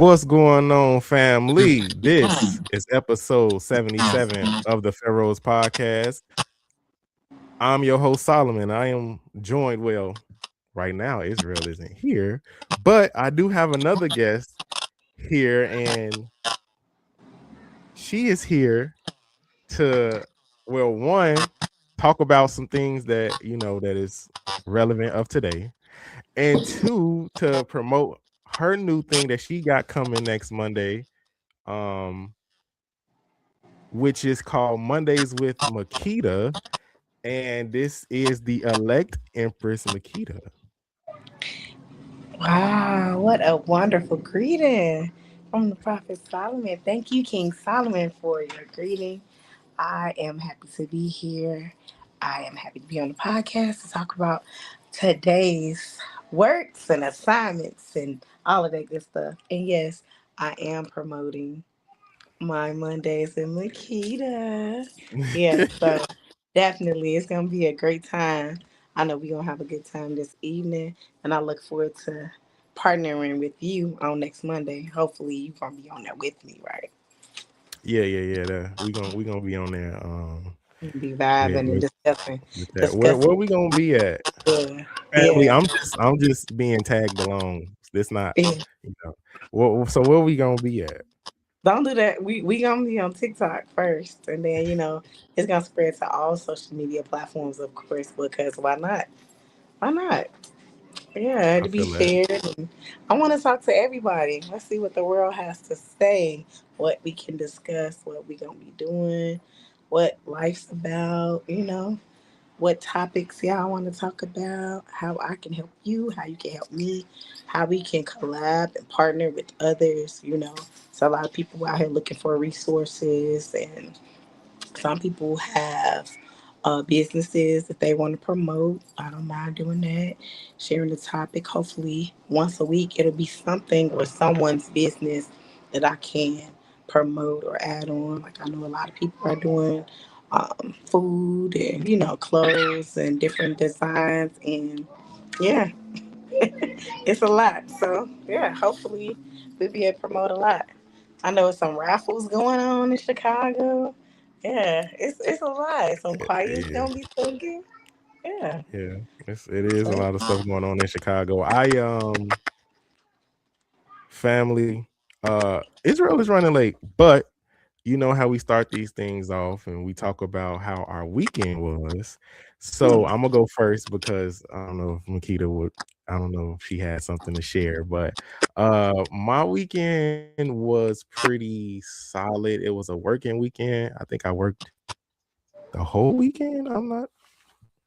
What's going on, family? This is episode 77 of the Pharaohs Podcast. I'm your host, Solomon. I am joined, right now, Israel isn't here, but I do have another guest here, and she is here to, one, talk about some things that, that is relevant of today, and two, to promote her new thing that she got coming next Monday. Which is called Mondays with Makita. And this is the elect Empress Makita. Wow, what a wonderful greeting from the Prophet Solomon. Thank you, King Solomon, for your greeting. I am happy to be here. I am happy to be on the podcast to talk about today's works and assignments and all of that good stuff. And yes, I am promoting my Mondays in Makita. Yes, so definitely it's gonna be a great time. I know we're gonna have a good time this evening, and I look forward to partnering with you on next Monday. Hopefully you're gonna be on there with me, right? Yeah. We gonna be on there. Be With, vibing and with, discussing with that. discussing Where we gonna be at? yeah. Family, Yeah. I'm just being tagged along. This not, Yeah. you know. So where we gonna be at? Don't do that. We gonna be on TikTok first, and then it's gonna spread to all social media platforms, of course. Because why not? Why not? Yeah, I to be feel that. shared. And I want to talk to everybody. Let's see what the world has to say, what we can discuss, what we gonna be doing, what life's about. What topics y'all want to talk about, how I can help you, how you can help me, how we can collab and partner with others. So a lot of people out here looking for resources, and some people have businesses that they want to promote. I don't mind doing that, sharing the topic. Hopefully, once a week, it'll be something or someone's business that I can promote or add on. Like I know a lot of people are doing food and clothes and different designs, and yeah, it's a lot. So yeah, hopefully we'll be able to promote a lot. I know some raffles going on in Chicago. Yeah, it's a lot. Some choirs Yeah, gonna be singing. Yeah. yeah. It is a So, lot of stuff going on in Chicago. I family, Israel is running late, but you know how we start these things off and we talk about how our weekend was. So I'm gonna go first because I don't know if Makita would, I don't know if she had something to share, but my weekend was pretty solid. It was a working weekend. I think I worked the whole weekend. I'm not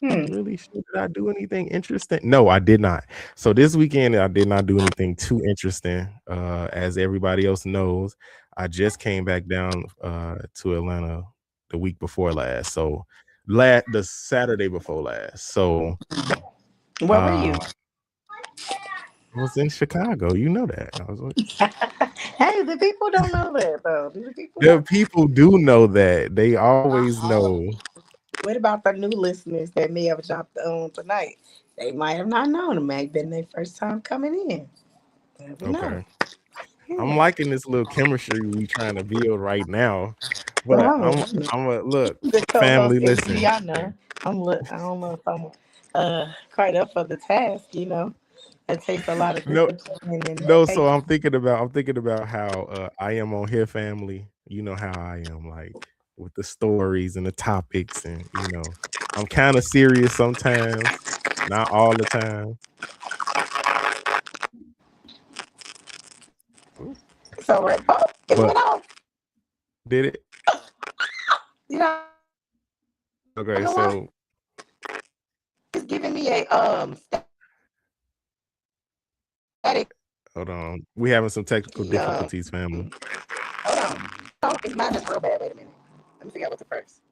hmm. really sure. Did I do anything interesting? No, I did not. So this weekend I did not do anything too interesting. As everybody else knows, I just came back down to Atlanta the week before last. So the Saturday before last. So Where were you? I was in Chicago. You know that. Hey, the people don't know that though. Do the people The know? people do know that. They always know. What about the new listeners that may have dropped on tonight? They might have not known. It may have been their first time coming in. Never know. Okay. I'm Yeah. liking this little chemistry we trying to build right now. But Well, I'm a look, the co-host family, MC, listen. I know. I don't know if I'm quite up for the task. It takes a lot of No, discipline and no, so patience. I'm thinking about how I am on here, family. You know how I am, like with the stories and the topics, and I'm kind of serious sometimes, not all the time. Ooh, So it but went off. did it? You know why? Okay, It's so giving me a static. hold on. We having some technical Yeah. difficulties, family. Hold on. Oh, it's mine is real bad. Wait a minute. Let me figure out what's the first.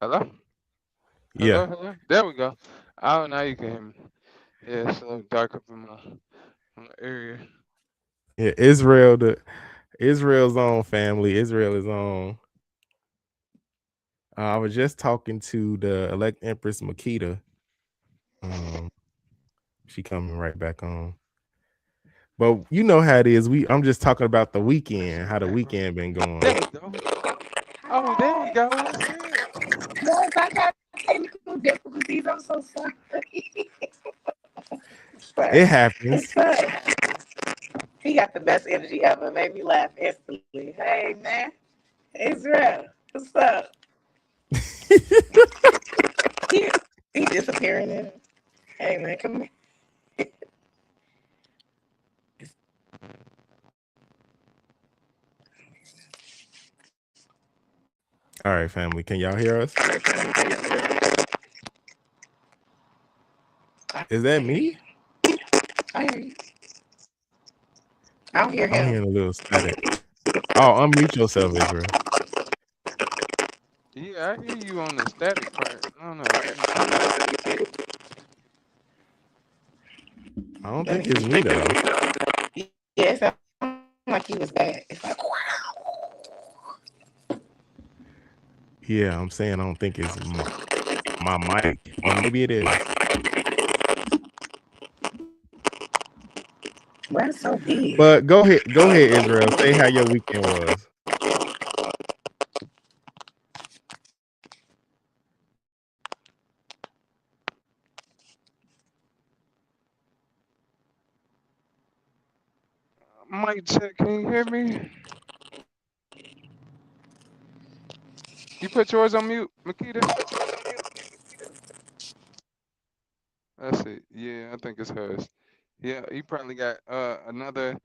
Hello? Yeah, Hello? There we go. Oh, now you can hear me. Yeah, it's a little dark up in my area. yeah. Israel's on, family. Israel is on. I was just talking to the elect Empress Makita. Um, she coming right back on. But you know how it is. I'm just talking about the weekend, how the weekend been There going. you go. Oh, there you go. What's good? Yes, I got technical difficulties. I'm so sorry. But It it's happens. up. He got the best energy ever. Made me laugh instantly. Hey man, Israel, what's up? He, he disappearing in it. Hey man, come here. All right, family. Can y'all hear us? Is I that hear you. me? I hear you. I don't hear I'm him. hearing a little static. Oh, unmute yourself, Israel. Yeah, I hear you on the static part. I don't know. Let me see. I don't Let me think it's see. me though. Yeah, it sounded like he was bad. It's like, Yeah, I'm saying I don't think it's my mic, or maybe it is. why it's so big? But go ahead, Israel. Say how your weekend was. Mic check. Can you hear me? You put yours on mute, Makita? That's it. Yeah, I think it's hers. Yeah, you probably got another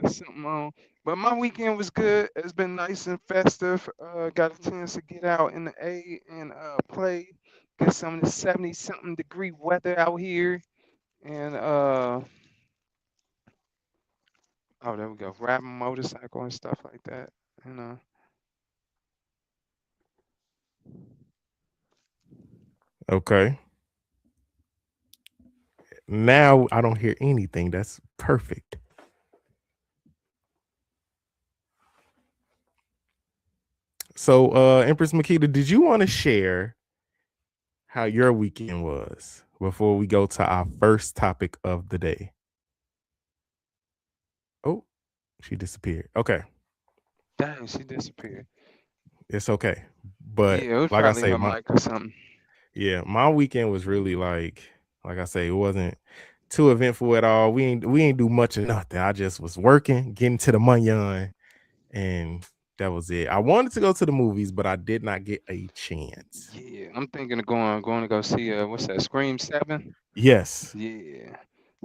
something on. But my weekend was good. It's been nice and festive. Got a chance to get out in the A and play, get some of the 70 something degree weather out here. And oh, there we go. Riding motorcycle and stuff like that. You know. Okay. Now I don't hear anything. That's perfect. So, Empress Makita, did you want to share how your weekend was before we go to our first topic of the day? Oh, she disappeared. Okay, Dang, she disappeared. it's okay. But Yeah, it was like I probably say, her mic or something. my weekend was really like I say, it wasn't too eventful at all. We ain't do much of nothing. I just was working, getting to the money, and that was it. I wanted to go to the movies, but I did not get a chance. Yeah, I'm thinking of going to go see what's that? Scream 7? Yes. Yeah.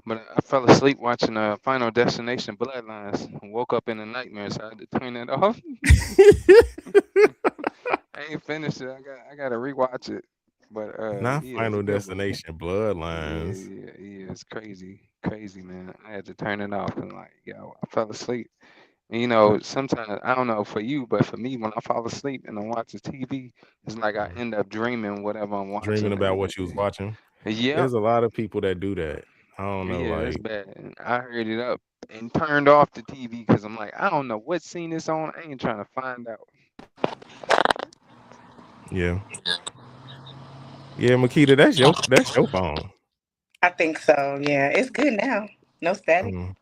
But I fell asleep watching Final Destination Bloodlines. Woke up in a nightmare, so I had to turn it off. I ain't finished it. I gotta rewatch it. But Not yeah, it's a Final good one. Destination Yeah, Bloodlines. yeah, yeah. It's crazy, crazy, man. I had to turn it off and like, yo, I fell asleep. And, sometimes I don't know for you, but for me, when I fall asleep and I'm watching TV, it's like I end up dreaming whatever I'm Dreaming watching. about And what you was watching. yep, There's a lot of people that do that. I don't know, yeah, it's like, bad. And I heard it up and turned off the TV because I'm like, I don't know what scene it's on. I ain't trying to find out. yeah. Yeah, Makita, that's your phone. I think so. Yeah, it's good now. No static. Mm.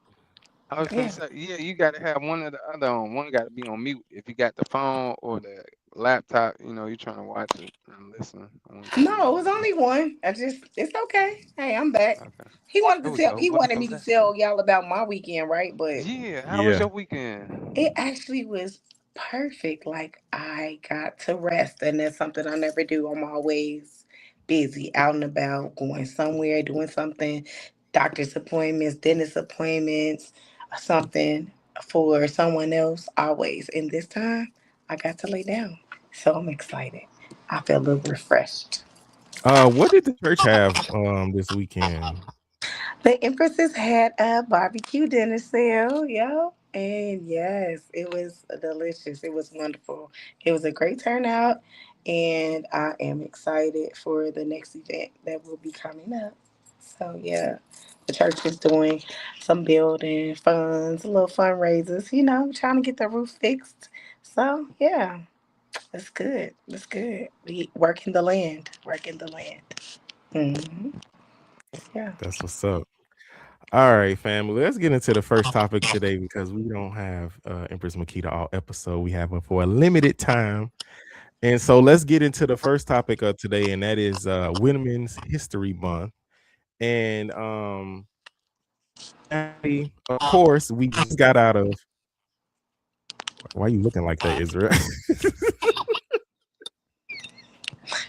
I was finna Yeah. say, yeah, you gotta have one or the other on. One gotta be on mute if you got the phone or the laptop. You're trying to watch it and listen. One gotta be No, it on was mute. only one. It's okay. Hey, I'm back. Okay, He wanted there to we tell go. he wanted Welcome me to back. tell y'all about my weekend, right? But Yeah, how was Yeah. your weekend? it actually was perfect. Like I got to rest, and that's something I never do. I'm always busy, out and about, going somewhere, doing something, doctor's appointments, dentist appointments, something for someone else. Always. And this time, I got to lay down, so I'm excited. I feel a little refreshed. What did the church have this weekend? The Empresses had a barbecue dinner sale, yo. And yes, it was delicious. It was wonderful. It was a great turnout. And I am excited for the next event that will be coming up. So, yeah, the church is doing some building funds, little fundraisers, trying to get the roof fixed. So, yeah, That's good. That's good. We working the land. Working the land. Hmm. Yeah. That's what's up. All right, family. Let's get into the first topic today because we don't have Empress Makita all episode. We have her for a limited time. And so let's get into the first topic of today, and that is Women's History Month. And of course, we just got out of. Why are you looking like that, Israel?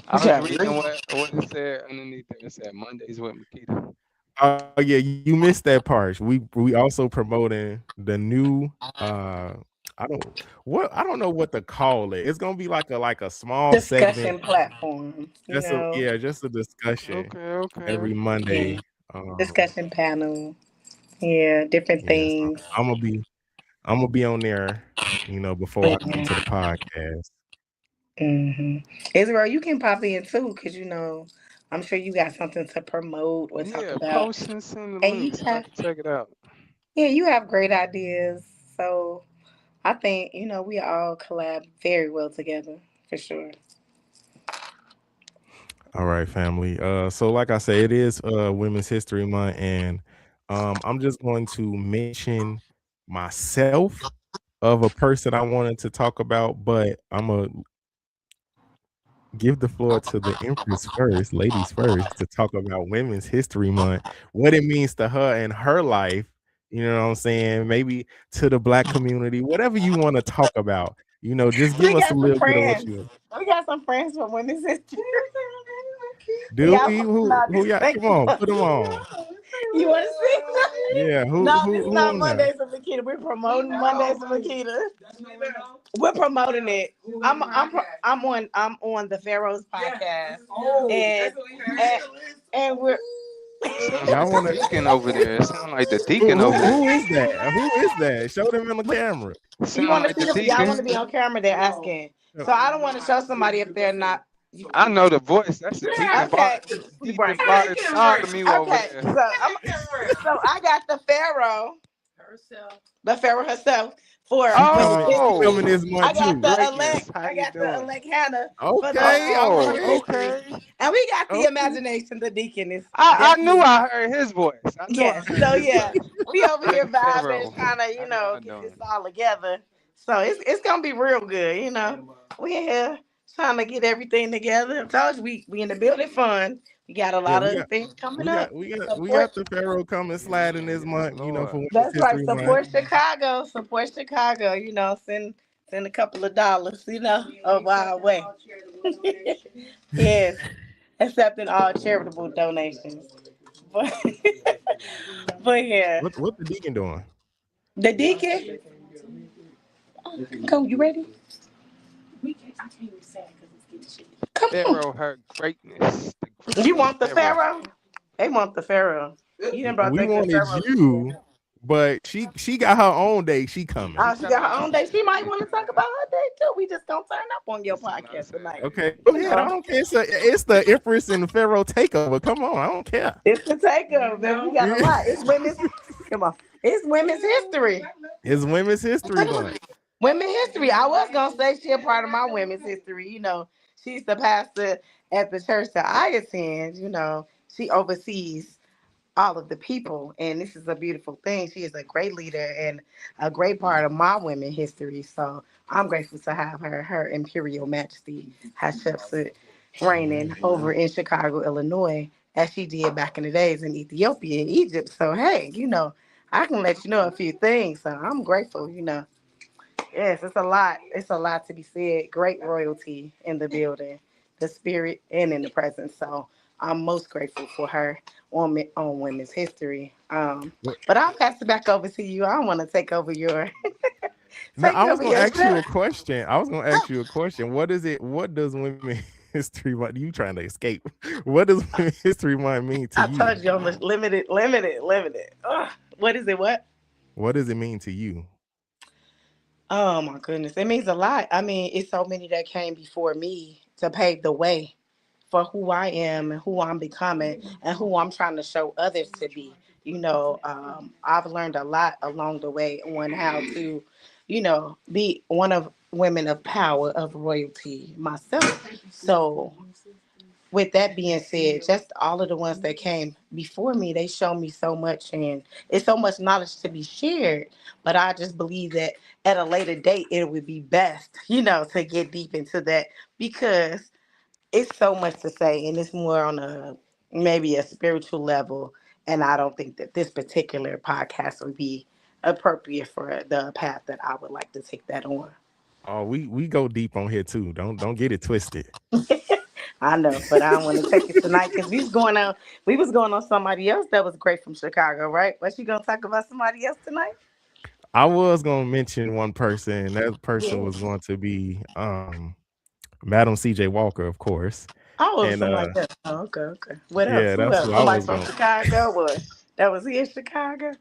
I was Yeah. reading what it said underneath there. It said Mondays with Makita. Oh yeah, you missed that part. We also promoting the new I don't know what to call it. It's gonna be like a small segment. Discussion platform. You Just a know. yeah, just a discussion Okay, okay. every Yeah. Monday. Discussion panel. Yeah. Different Yeah, so things. I'm gonna be on there, before I come to the Yeah. podcast. Hmm. Israel, you can pop in too, because I'm sure you got something to promote or talk Yeah, about. post and send the And you link so I have, can check it out. yeah, you have great ideas. So I think, we all collab very well together for sure. All right, family. So like I say, it is Women's History Month, and I'm just going to mention myself of a person I wanted to talk about, but I'm gonna give the floor to the Empress first, ladies first, to talk about Women's History Month, what it means to her in her life. You know what I'm saying? Maybe to the Black community, whatever you want to talk about. Just give We us a got some little bit of what friends. you We got some friends from Women's History. do. Y'all Who y'all? Come on, put them on. You want to see? Yeah, who No, who this is who not on there? Mondays with Makita. We're promoting Mondays with Makita. We're promoting it. I'm on the Pharaohs podcast, and and, and we're Sound Y'all like the want to? deacon over there. Sound like the Who, deacon who over who there. is that? Who is that? Show them in the camera. you Sound want to like see the them? Y'all want to deacon. be on camera? They're asking. So I don't want to show somebody if they're not. I know the voice. That's the deacon. Okay, Deacon right. Bartholomew over Okay, there. so I got the Pharaoh herself for She Women's coming. She History. coming Oh, this I month got too. the greatness. elect. How I you got the doing? elect Hannah for Okay, the all Oh, Women's right. History, okay. and we got the Okay. imagination. The deacon is I knew definitely. I heard his voice. I knew I Yes. heard So his yeah, voice. we over here Lady vibing, Pharaoh. trying to How y'all get this doing? all together. So it's gonna be real good. We in here trying to get everything together. I told you we in the building fun. We got a Yeah, lot of things coming we up. got we got we Support. got the Pharaoh coming sliding this Yes, month. For Lord. Women's That's right. History Month. Support Chicago. Support Chicago. Send a couple of dollars. Of our way. Yes, accepting all charitable donations. But but yeah, What the deacon doing? the deacon. Go. You ready? Come on. Pharaoh, her greatness. The You greatest want the Pharaoh. Pharaoh? They want the Pharaoh. You didn't brought We that good wanted Pharaoh this you, year. but she got her own day. She coming. She Oh, she got coming. her own day. She might want to talk about her day too. We just don't turn up on your That's what I podcast tonight. said. Okay, go You ahead. I know, don't care. It's the Empress and the Pharaoh takeover. Come on, I don't care. it's the takeover, man. We got a lot. It's women's. Come on, it's women's history. It's Women's History Month. Women's history. I was gonna say she a part of my women's history. She's the pastor at the church that I attend. She oversees all of the people, and this is a beautiful thing. She is a great leader and a great part of my women history. So I'm grateful to have her. Her Imperial Majesty Hatshepsut reigning over in Chicago, Illinois, as she did back in the days in Ethiopia and Egypt. So hey, I can let you know a few things. So I'm grateful. Yes, it's a lot. It's a lot to be said. Great royalty in the building, the spirit, and in the presence. So I'm most grateful for her on Women's History. But I'll pass it back over to you. I don't want to take over your No, take I was over gonna your ask you show. a question. I was gonna ask you a question. What is it? What does Women's History Month? You trying to escape? What does Women's History Month mean to I you? told you I'm limited. Ugh. What is it? What? What does it mean to you? Oh my goodness, it means a lot. I mean, it's so many that came before me to pave the way for who I am and who I'm becoming and who I'm trying to show others to be. I've learned a lot along the way on how to, be one of women of power, of royalty myself. So with that being said, just all of the ones that came before me, they show me so much, and it's so much knowledge to be shared. But I just believe that at a later date, it would be best, to get deep into that because it's so much to say, and it's more on a maybe a spiritual level. And I don't think that this particular podcast would be appropriate for the path that I would like to take that on. Oh, we go deep on here too. Don't get it twisted. I know, but I don't want to take it tonight because we was going on somebody else that was great from Chicago, right? What you gonna talk about somebody else tonight? I was gonna mention one person. That person Yeah. was going to be Madam CJ Walker, of course. Oh, And somebody else. Oh, okay, okay. What else? yeah, Who that's else? who I Somebody was from going. Chicago or that was here in Chicago?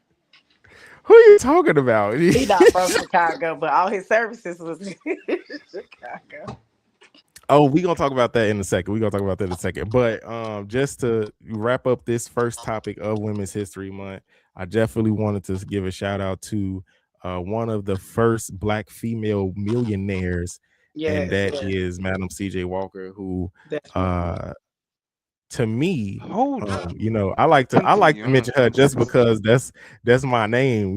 Who are you talking about? He not from Chicago, but all his services was in Chicago. Oh, we gonna talk about that in a second. We gonna talk about that in a second. But just to wrap up this first topic of Women's History Month, I definitely wanted to give a shout out to one of the first Black female millionaires, and Yes, that yes, is Madam CJ Walker, who definitely. uh to me, Hold up. I like Continue. to mention her just because that's my name,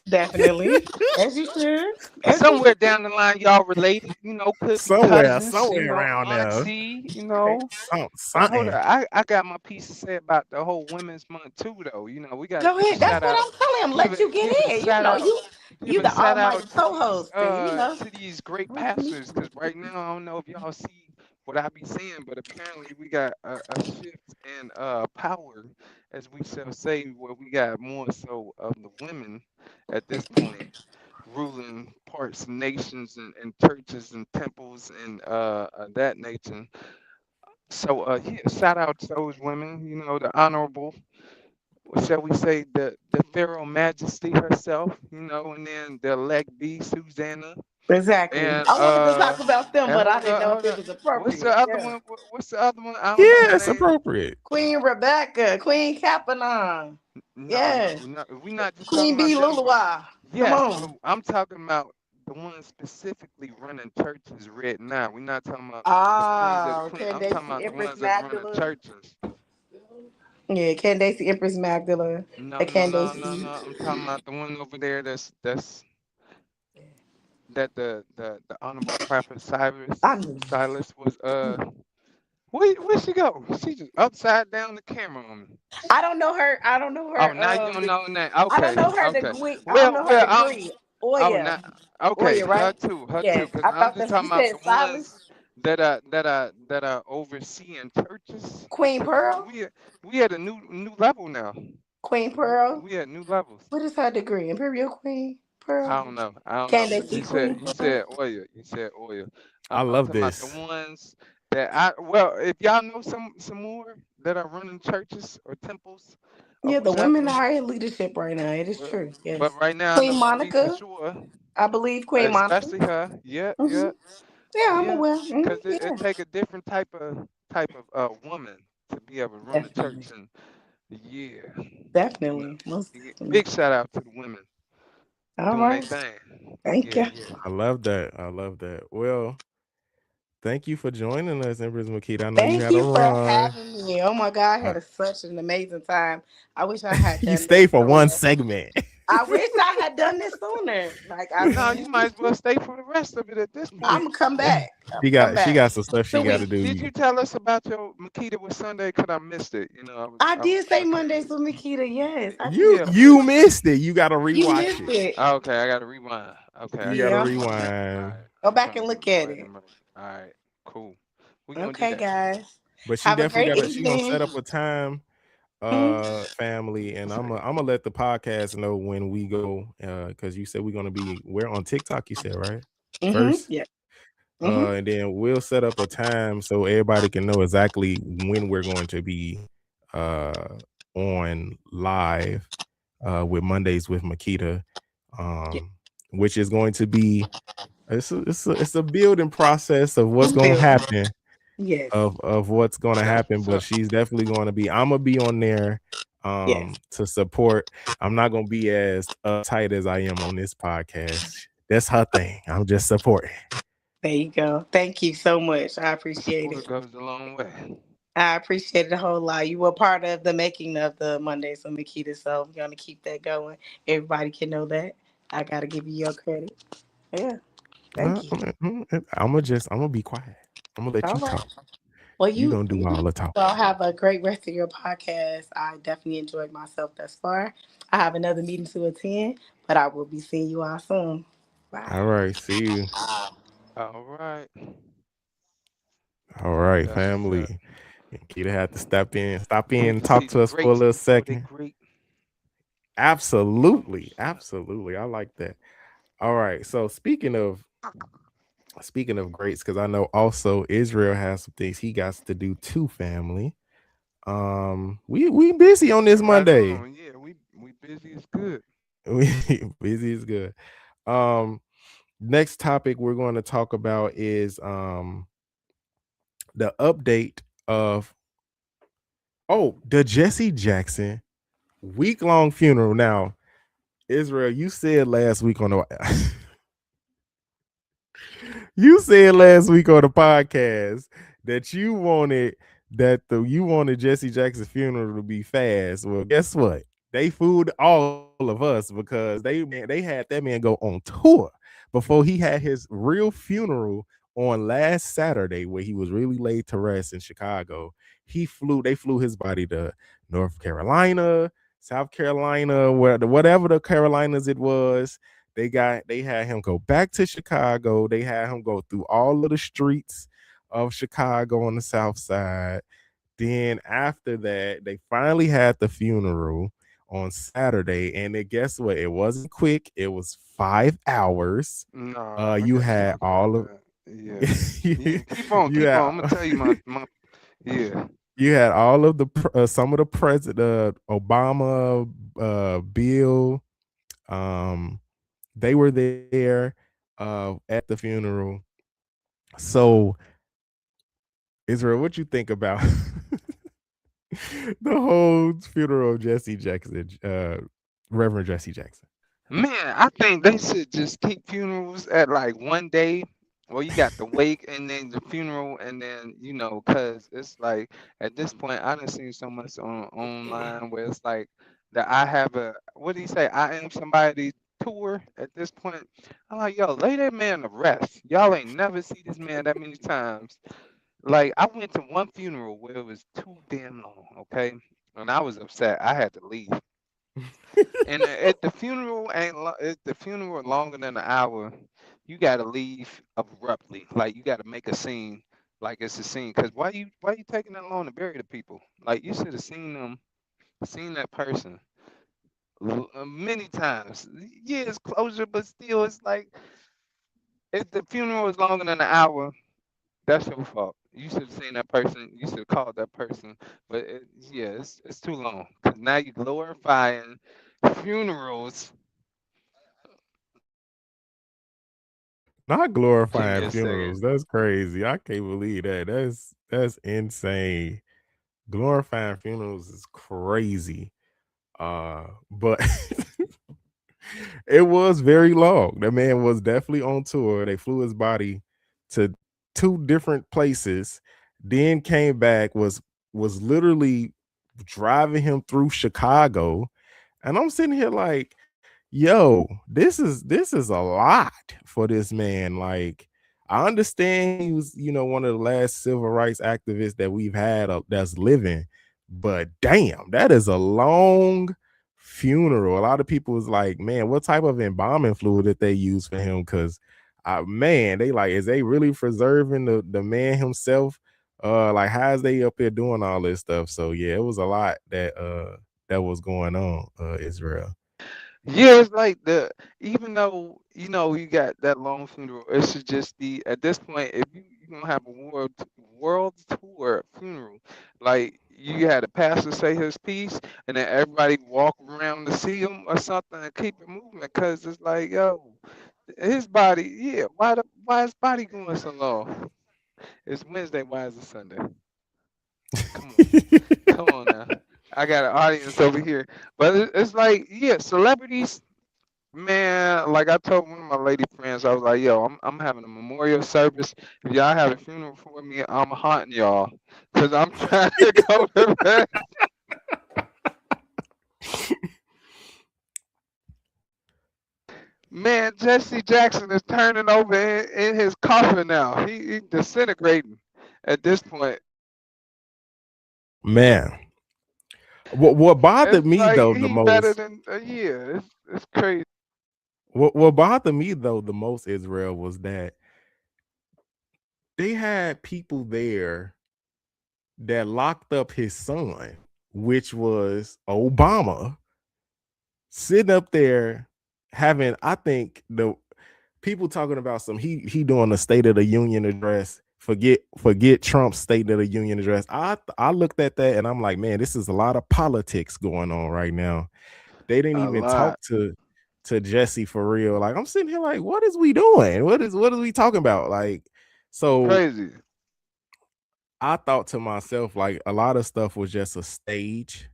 Definitely. As you should. As you Somewhere down the line, y'all related, could be cousins, somewhere around there, should. auntie. But hold on, something. I got my piece to say about the whole Women's Month too, though. We got to Go give a ahead. That's shout what out, I'm telling him. give Let you it, get give it a in. shout out, You give a the shout almighty out co-host. to these great What you pastors, because right now I don't know if y'all see what I be saying, but apparently we got a shift in power, as we shall say, where we got more so of the women at this point ruling parts of nations and churches and temples and that nature. So yeah, shout out to those women, the honorable, or shall we say the Pharaoh Majesty herself, and then the elect B Susanna exactly. and I wanted to talk about them, but I hold didn't up, know if hold it up. was What's the appropriate. other Yeah. one? What's the other one? I don't know her Yeah, it's name. appropriate. Queen Rebecca, Queen Capanon. No, Yeah. no, no. We're not just talking Queen about B them, but Luluwa. Come yes, on. but I'm talking about the ones specifically running churches right now. We're not talking about the queens that Ah, queen. I'm talking Candace about the Empress ones that running Magdala. churches. Yeah, Candace Empress Magdala. The No, no, no, Candace. no, no. I'm talking about the one over there that the honorable prophet I Cyrus knew. Silas was where'd she go? She just upside down the camera on me. I don't know her. I don't know Oh, her. now you don't know that. I don't Okay, know her okay. degree. I don't Well, know her well, degree. oh, Oya. now, okay, Oya, right? her too, Yes. because I I'm thought just that you talking about said the ones Silas. that are overseeing churches, Queen because Pearl. we at a new level now. Queen We, Pearl. we at new levels. What is her degree? Imperial Queen Pearl. I don't know. I don't know. But Candace Queen you Pearl. said oil. You said oil. I I'm love talking about the this. ones that if y'all know some more that are running churches or temples or Yeah, the women whatever. are in leadership right now. It is Well, true. but Yes. right now I Queen know three for Monica. sure, I believe Queen Monica. especially her. Yeah, Hmm. yeah, Yeah, I'm yeah. aware. Because it Yeah, take a different type of woman to be able to run a definitely. church, and yeah, no, Definitely. Most definitely. big shout out to the women All doing their right. thing. Thank Yeah, you. yeah. I love that. I love that. Well, thank you for joining us, Empress Makita. I know you Thank had a you for run. having me. Oh my God, I Uh, had such an amazing time. I wish I had you done this stayed for one sooner. segment. I wish I had done this sooner. Like, I No, you mean, might as well stay for the rest of it at this I'm point. gonna come back. I'm she gonna come got she back. got some stuff she 2 got to weeks. Did do. you tell us about your Makita with Sunday? Cause I missed it. I was I I was did say looking. Mondays with Makita. Yes, I You did. Yeah. you missed it. You got to You rewatch missed it. it. Okay, I gotta rewind. Okay, I You got gotta to Yeah. rewind. All rewind. right, Go I'm back gonna and do look it at right it. in a minute. All right, cool. We're gonna do Okay, that. guys. But she Have a definitely great got to. She gonna evening. set up a time, Hmm? family, and Say, I'm gonna let the podcast know when we go, because you said we're on TikTok. You said right first. Yeah. Hmm. And then we'll set up a time so everybody can know exactly when we're going to be uh on live with Mondays with Makita, Yeah. um which is going to be it's a building process of what's It's going to built. happen, Yes. of what's going to that's happen, what's but up. she's definitely going to be I'm gonna be on there Yes. to support. I'm not going to be as uptight as I am on this podcast. That's her thing. I'm just supporting. There you go. Thank you so much. I appreciate Support it. goes a long way. I appreciate it a whole lot. You were part of the making of the Mondays with Makita, so I'm gonna keep that going. Everybody can know that. I gotta give you your credit. Yeah. Thank you. I'm gonna be quiet. I'm gonna let All you right. talk. Well, You you gonna do all you the talking. all have a great rest of your podcast. I definitely enjoyed myself thus far. I have another meeting to attend, but I will be seeing you all soon. Bye. All right, see you. All right. All right, That's what's up. family. And Keita had to stop in, Need and to see talk the to us for a greats little before they second. great. Oh, Absolutely, snap. absolutely. I like that. All right. So speaking of greats, because I know also Israel has some things he got to do too, family. We busy on this Right Monday. on. Yeah, we busy as good. We busy is good. Um, next topic we're going to talk about is the update of the Jesse Jackson week long funeral. Now, Israel, you said last week on the you said last week on the podcast that you wanted Jesse Jackson's funeral to be fast. Well, guess what? They fooled all of us because they had that man go on tour before he had his real funeral on last Saturday, where he was really laid to rest in Chicago. They flew his body to North Carolina, South Carolina, whatever the Carolinas it was. They had him go back to Chicago. They had him go through all of the streets of Chicago on the south side. Then after that, they finally had the funeral on Saturday. And then guess what? It wasn't quick. It was 5 hours. Nah, I You gotta had talk about all of that. Yeah. you, Yeah. Keep on, you keep had on. I'm gonna tell you my yeah. you had all of the some of the president Obama, Bill, um, they were there at the funeral. So, Israel, what you think about the whole funeral of Jesse Jackson, Reverend Jesse Jackson? Man, I think they should just keep funerals at like one day. Well, you got the wake and then the funeral, and then cause it's like at this point, I done seen so much on online where it's like that I have a what do you say? I am somebody tour at this point. I'm like, yo, lay that man to rest. Y'all ain't never see this man that many times. Like I went to one funeral where it was too damn long, okay? And I was upset. I had to leave. And at the funeral at the funeral longer than an hour, you gotta leave abruptly. Like you gotta make a scene, like it's a scene. Cause why you taking that long to bury the people? Like you should have seen that person many times. Yeah, it's closure, but still, it's like if the funeral is longer than an hour, that's your fault. You should have seen that person. You should have called that person. But yeah, it's too long. Cause now you glorifying funerals. Not Give me glorifying a second. funerals. That's crazy. I can't believe that. That's insane. Glorifying funerals is crazy. But it was very long. That man was definitely on tour. They flew his body to two different places, then came back, was literally driving him through Chicago. And I'm sitting here like, yo, this is a lot for this man. Like, I understand he was, one of the last civil rights activists that we've had that's living, but damn, that is a long funeral. A lot of people was like, man, what type of embalming fluid did they use for him? Because man, they like, is they really preserving the man himself? Like, how's they up here doing all this stuff? So yeah, it was a lot that was going on, Israel. Yeah, it's like even though you got that long funeral, it should just be at this point. If you gonna have a world tour funeral, like you had a pastor say his piece, and then everybody walk around to see him or something and keep it moving. Because it's like, yo, his body, yeah. Why his body going so long? It's Wednesday. Why is it Sunday? Come on, come on now. I got an audience over here, but it's like, yeah, celebrities. Man, like I told one of my lady friends, I was like, "Yo, I'm having a memorial service. If y'all have a funeral for me, I'm haunting y'all, cause I'm trying to go to bed." Man, Jesse Jackson is turning over in his coffin now. He disintegrating at this point. Man, what bothered It's me like though the he better most, than a year. It's crazy. what bothered me though the most, Israel, was that they had people there that locked up his son, which was Obama, sitting up there having, I think the people talking about some he doing a State of the Union address. Forget Trump's State of the Union address. I looked at that and I'm like, man, this is a lot of politics going on right now. They didn't A even lot. talk to Jesse for real. Like I'm sitting here like, what is we doing? What is we talking about? Like, so Crazy. I thought to myself, like a lot of stuff was just a stage,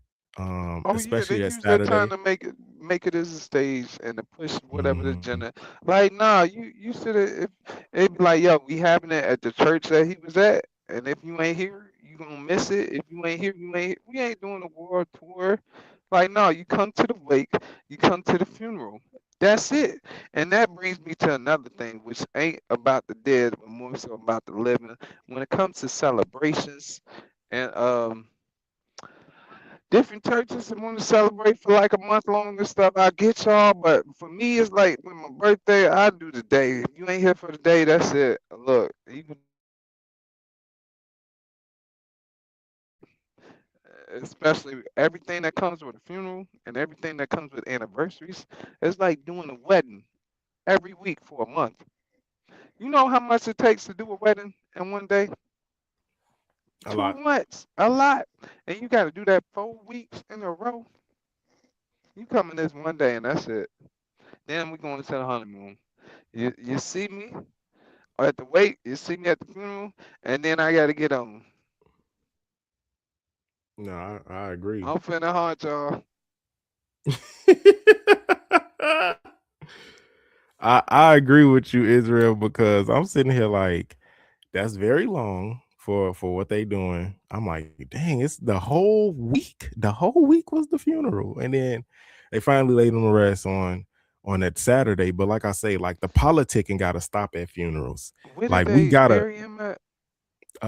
Oh yeah, they especially that use that time Saturday. to make it as a stage and to push whatever the Mhm. agenda. Like, nah, you should have. It be like, yo, we having it at the church that he was at, and if you ain't here, you gonna miss it. If you ain't here, you ain't. We ain't doing a world tour. Like, no, you come to the wake, you come to the funeral. That's it. And that brings me to another thing, which ain't about the dead, but more so about the living. When it comes to celebrations and different churches that want to celebrate for like a month long and stuff. I get y'all, but for me, it's like with my birthday, I do the day. If you ain't here for the day, that's it. Look, even especially everything that comes with a funeral and everything that comes with anniversaries, it's like doing a wedding every week for a month. You know how much it takes to do a wedding in one day? A Two lot. months, a lot, and you got to do that 4 weeks in a row. You come in this one day and that's it. Then we going to the honeymoon. You see me at the wake, you see me at the funeral, and then I gotta get on. No, I agree. I'm finna haunt y'all. I agree with you, Israel, because I'm sitting here like that's very long for what they doing. I'm like, dang, it's the whole week. The whole week was the funeral, and then they finally laid him to rest on that Saturday. But like I say, like the politicking got to stop at funerals. Where did Like we they gotta bury him at?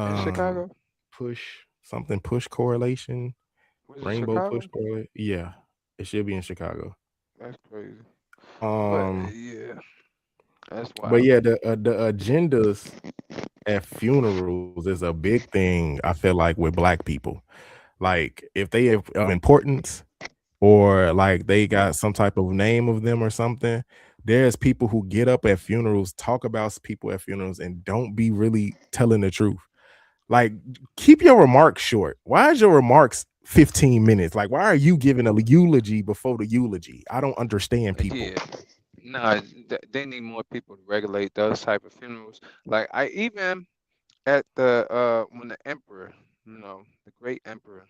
In um Chicago? push something, push correlation, Was it rainbow push Chicago? correlation. Yeah, it should be in Chicago. That's crazy. But Um, yeah, that's but wild. yeah, the agendas at funerals is a big thing. I feel like with black people, like if they of importance or like they got some type of name of them or something, there's people who get up at funerals, talk about people at funerals, and don't be really telling the truth. Like, keep your remarks short. Why is your remarks 15 minutes? Like, why are you giving a eulogy before the eulogy? I don't understand Yeah. people. Nah, they need more people to regulate those type of funerals. Like I even at the when the emperor, the great emperor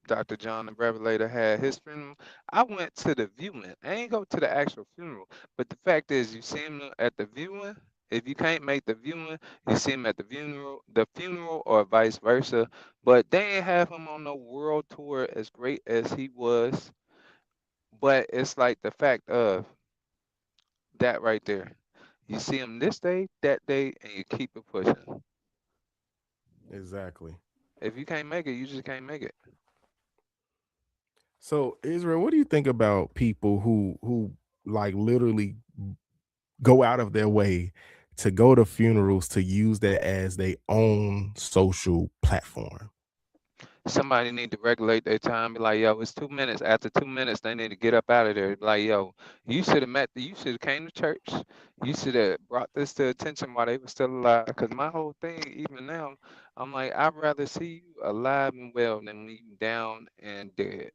Dr. John the Revelator had his funeral. I went to the viewing. I ain't go to the actual funeral. But the fact is, you see him at the viewing. If you can't make the viewing, you see him at the funeral, or vice versa. But they ain't have him on no world tour as great as he was. But it's like the fact of that right there. You see him this day, that day, and you keep it pushing. Exactly. If you can't make it, you just can't make it. So, Israel, what do you think about people who like literally go out of their way to go to funerals to use that as their own social platform? Somebody need to regulate their time. Be like, yo, it's 2 minutes. After 2 minutes, they need to get up out of there. Be like, yo, you should have came to church. You should have brought this to attention while they were still alive. Because my whole thing, even now, I'm like, I'd rather see you alive and well than me down and dead,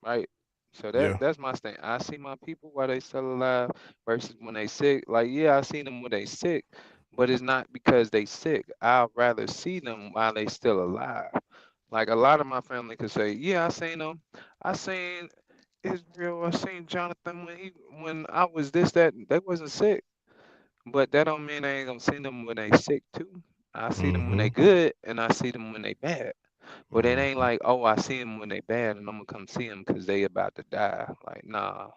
right? So Yeah, that's my thing. I see my people while they still alive versus when they sick. Like, yeah, I see them when they sick, but it's not because they sick. I'd rather see them while they still alive. Like a lot of my family could say, yeah, I seen them. I seen Israel. I seen Jonathan when I was this that they wasn't sick, but that don't mean I ain't gonna see them when they sick too. I see them when Mm-hmm. they good, and I see them when they bad. But it ain't Mm-hmm. like, oh, I see them when they bad, and I'm gonna come see them because they about to die. Like, nah,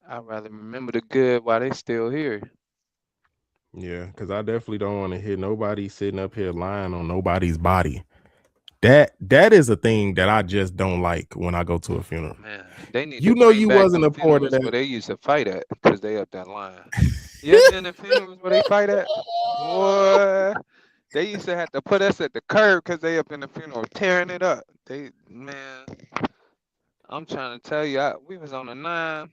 I'd rather remember the good while they still here. Yeah, because I definitely don't want to hear nobody sitting up here lying on nobody's body. That is a thing that I just don't like when I go to a funeral. Man, they need to You know bring you back wasn't them a part of funerals that. where they used to fight at because they up that line. You ever been to funerals where they fight at? Boy, they used to have to put us at the curb because they up in the funeral tearing it up. Man, I'm trying to tell you, we was on the nine.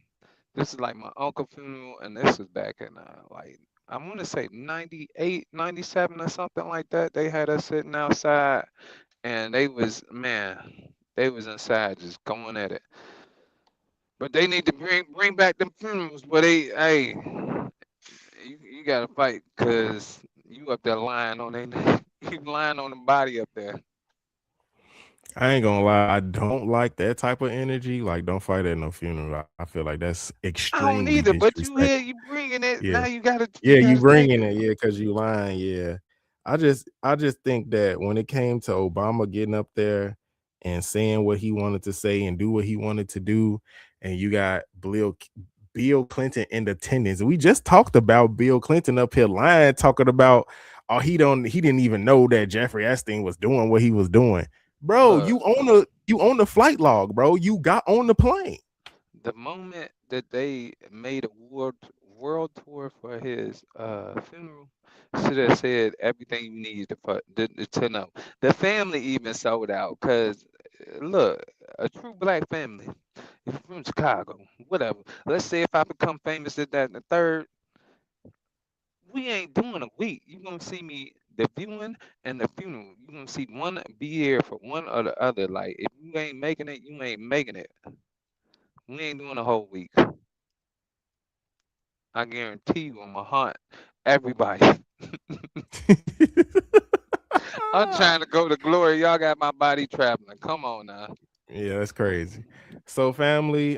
This is like my uncle funeral, and this was back in like I want to say 98, 97 or something like that. They had us sitting outside, and they was inside just going at it. But they need to bring back them funerals where they, hey, you gotta fight because you up there lying on they, you lying on the body up there. I ain't gonna lie, I don't like that type of energy. Like, don't fight at no funeral. I feel like that's I don't extremely either, but you here, disrespectful. you bringing it. Yeah. Now you Yeah, you gotta take bringing it. it, yeah, because you lying, yeah. I just think that when it came to Obama getting up there and saying what he wanted to say and do what he wanted to do, and you got Bill Clinton in attendance. We just talked about Bill Clinton up here lying, talking about he didn't even know that Jeffrey Epstein was doing what he was doing. Bro, Look, you own the flight log, bro. You got on the plane. the moment that they made a world tour for his funeral, should have said everything you need to know. The family even sold out because look, a true black family. If you're from Chicago, whatever. Let's say if I become famous at that and the third, we ain't doing a week. You're gonna see me the viewing and the funeral. You're gonna see one be here for one or the other. Like if you ain't making it, you ain't making it. We ain't doing a whole week. I guarantee you I'm gonna haunt everybody. I'm trying to go to glory. Y'all got my body traveling. Come on now. Yeah, that's crazy. So family,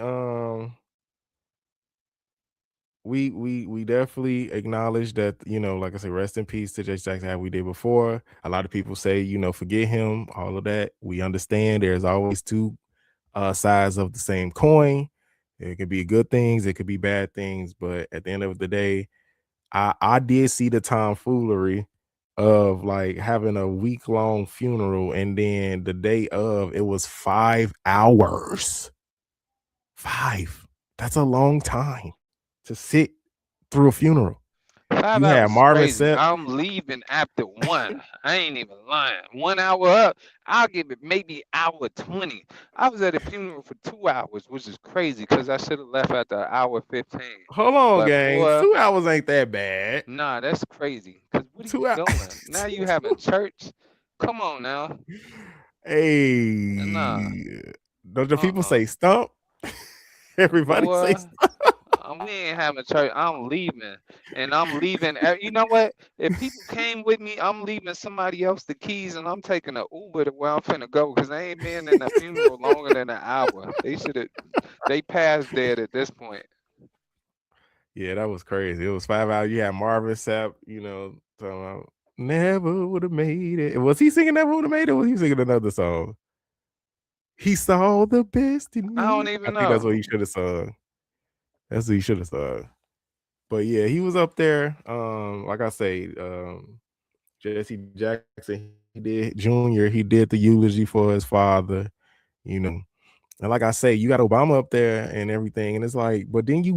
we definitely acknowledge that, like I said, rest in peace to Jesse Jackson, how we did before. A lot of people say, forget him, all of that. We understand there's always two sides of the same coin. It could be good things, it could be bad things, but at the end of the day, I did see the tomfoolery of like having a week long funeral, and then the day of it was 5 hours. Five. That's a long time to sit through a funeral. Five You had hours is Marvin crazy. Sapp. I'm leaving after one. I ain't even lying. 1 hour up. I'll give it maybe hour 20. I was at a funeral for 2 hours, which is crazy because I should have left after hour 15. Hold on, But gang. boy, 2 hours ain't that bad. nah, that's crazy. Because what are you Two hours. doing? Now you having church? Come on now. Nah. Hey, don't the people Uh-uh. say stump? Everybody say Boy, we ain't having church. I'm leaving, and I'm leaving. You know what? If people came with me, I'm leaving somebody else the keys, and I'm taking an Uber to where I'm finna go because they ain't been in a funeral longer than an hour. They should have. They passed dead at this point. Yeah, that was crazy. It was 5 hours. You had Marvin Sapp, talking about never would have made it. Was he singing Never Would Have Made It? Or was he singing another song? He saw the best in I don't me. I even think that's know. what he should have sung. That's what he should have sung. But yeah, he was up there. Like I say, Jesse Jackson, he did Junior, he did the eulogy for his father, you know. And like I say, you got Obama up there and everything, and it's like, but then you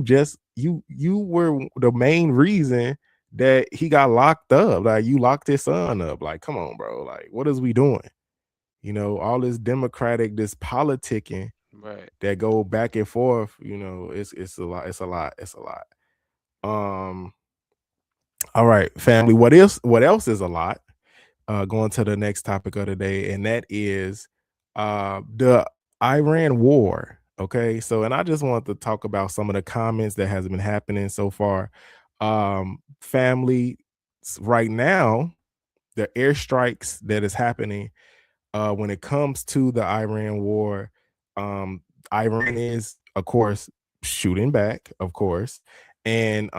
were the main reason that he got locked up. Like you locked his son up. Like, come on, bro. Like, what is we doing? All this democratic, this politicking Right. that go back and forth. It's a lot. It's a lot. It's a lot. Um. All right, family. What else is a lot? Going to the next topic of the day, and that is the Iran war. Okay, so and I just want to talk about some of the comments that has been happening so far. Family, right now, the airstrikes that is happening when it comes to the Iran war. Iran is, of course, shooting back, of course, and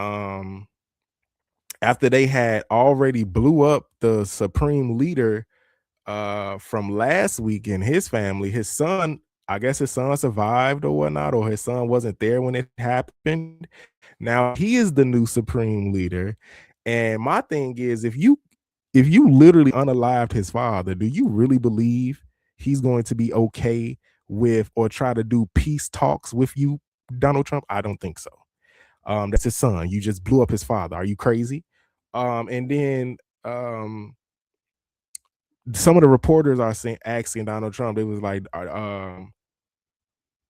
after they had already blew up the supreme leader from last week and his family, his son, I guess his son survived or whatnot, or his son wasn't there when it happened. Now he is the new supreme leader. And my thing is, if you literally unalived his father, do you really believe he's going to be okay with or try to do peace talks with you, Donald Trump? I don't think so. That's his son. You just blew up his father. Are you crazy? And then some of the reporters are saying, asking Donald Trump, it was like,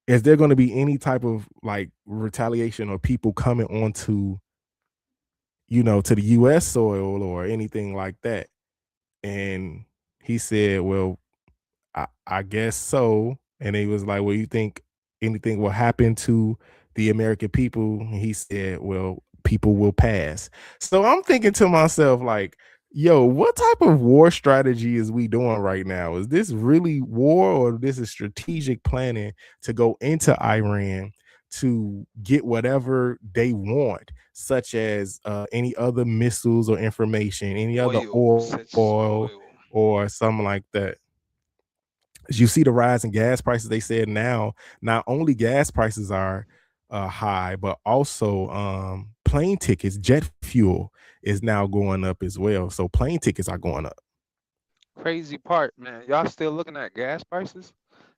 is there going to be any type of like retaliation or people coming onto, to the US soil or anything like that? And he said, well, I guess so. And he was like, well, you think anything will happen to the American people? And he said, well, people will pass. So I'm thinking to myself, like, yo, what type of war strategy is we doing right now? Is this really war, or this is strategic planning to go into Iran to get whatever they want, such as any other missiles or information, any other Oil, such as oil oil. or something like that? As you see the rise in gas prices, they said now not only gas prices are high, but also plane tickets, jet fuel is now going up as well. So plane tickets are going up. Crazy part, man. Y'all still looking at gas prices?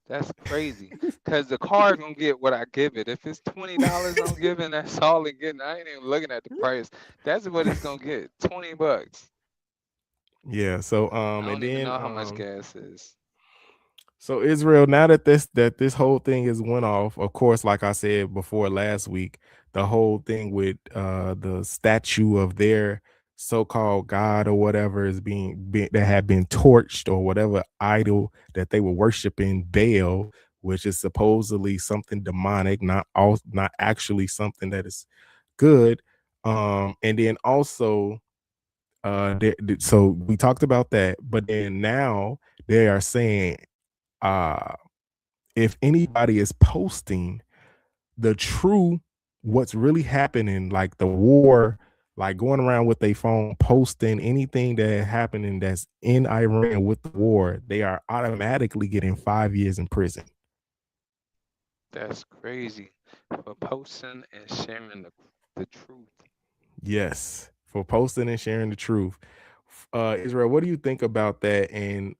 That's crazy. Cause the car gonna get what I give it. If it's $20 I'm giving, that's all it getting. I ain't even looking at the price. That's what it's gonna get. $20. Yeah. So I and don't even then know how much gas is. so Israel, now that this whole thing has went off, of course, like I said before last week, the whole thing with the statue of their so-called god or whatever is that had been torched, or whatever idol that they were worshiping, Baal, which is supposedly something demonic, not actually something that is good. And then also so we talked about that, but then now they are saying uh if anybody is posting the true what's really happening, like the war, like going around with their phone posting anything that happening that's in Iran with the war, they are automatically getting 5 years in prison. That's crazy. For posting and sharing the truth. Yes, for posting and sharing the truth. Israel, what do you think about that? And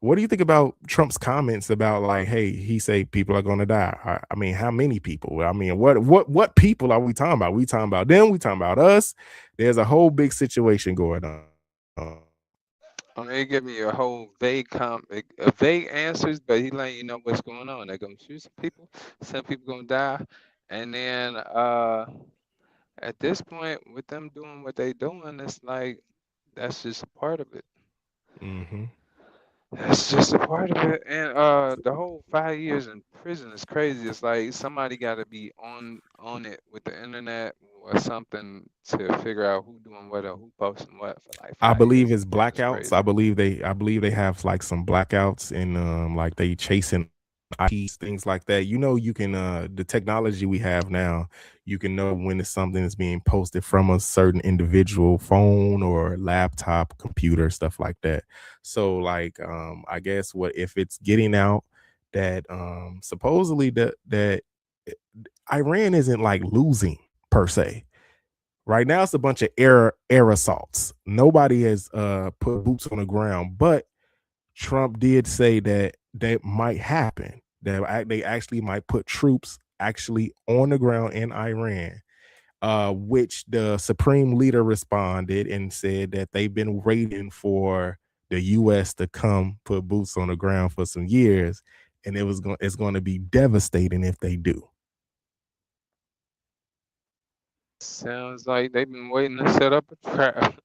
what do you think about Trump's comments about, like, hey, he say people are going to die? I mean, how many people? I mean, what people are we talking about? We talking about them? We talking about us? There's a whole big situation going on. I mean, he give me a whole vague answers, but he letting you know what's going on. They're gonna shoot some people gonna die, and then at this point, with them doing what they doing, it's like that's just a part of it. Hmm. That's just a part of it. And the whole 5 years in prison is crazy. It's like somebody got to be on it with the internet or something to figure out who doing what or who posting what for like I 5 years believe in it's jail. It's blackouts. crazy. I believe they have like some blackouts, and like they chasing IPs, things like that. You can the technology we have now, you can know when it's something that's being posted from a certain individual phone or laptop, computer, stuff like that. So like I guess what if it's getting out that supposedly that Iran isn't like losing per se. Right now, it's a bunch of air assaults. Nobody has put boots on the ground, but Trump did say that that might happen. That they actually might put troops actually on the ground in Iran, which the supreme leader responded and said that they've been waiting for the U.S. to come put boots on the ground for some years, and it's going to be devastating if they do. Sounds like they've been waiting to set up a trap.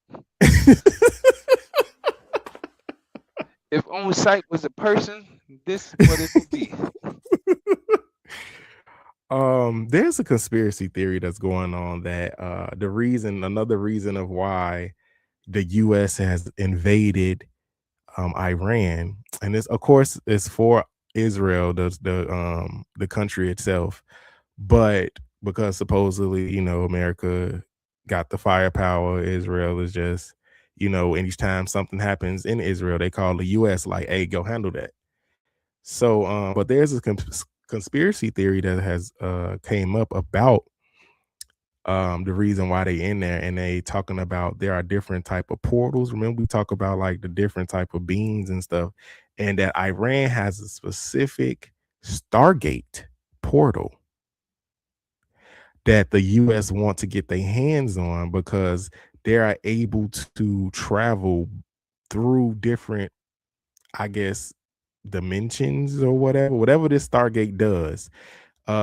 If on site was a person, this is what it would be. There's a conspiracy theory that's going on that another reason of why the US has invaded Iran, and this of course is for Israel, the country itself, but because supposedly, America got the firepower, Israel is just, anytime something happens in Israel, they call the US like, hey, go handle that. So but there's a conspiracy theory that has came up about the reason why they in there, and they talking about there are different type of portals. Remember we talk about like the different type of beings and stuff, and that Iran has a specific Stargate portal that the US want to get their hands on because they are able to travel through different, I guess, dimensions or whatever this Stargate does.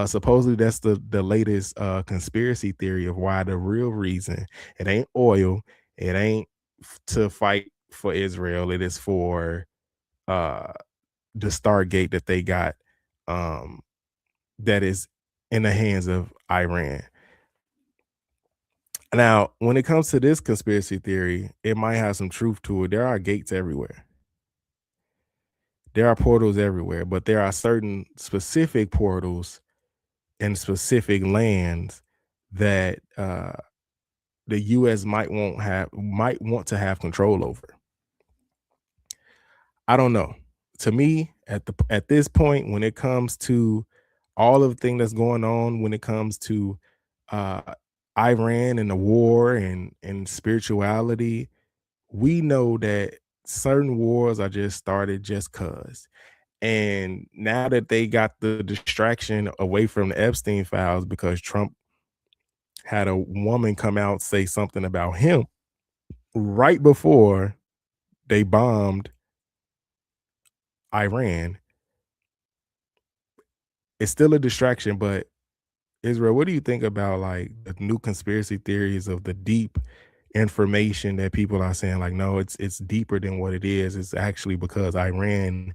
Supposedly that's the latest conspiracy theory of why the real reason it ain't oil, it ain't to fight for Israel, it is for uh the Stargate that they got, um that is in the hands of Iran. Now, when it comes to this conspiracy theory, it might have some truth to it. There are gates everywhere. There are portals everywhere, but there are certain specific portals in specific lands that the US might want to have control over. I don't know. To me, at this point, when it comes to all of the thing that's going on, when it comes to uh Iran and the war and spirituality, we know that certain wars are just started just cuz. And now that they got the distraction away from the Epstein files because Trump had a woman come out say something about him right before they bombed Iran, it's still a distraction. But Israel, what do you think about like the new conspiracy theories of the deep information that people are saying like, no, it's deeper than what it is. It's actually because Iran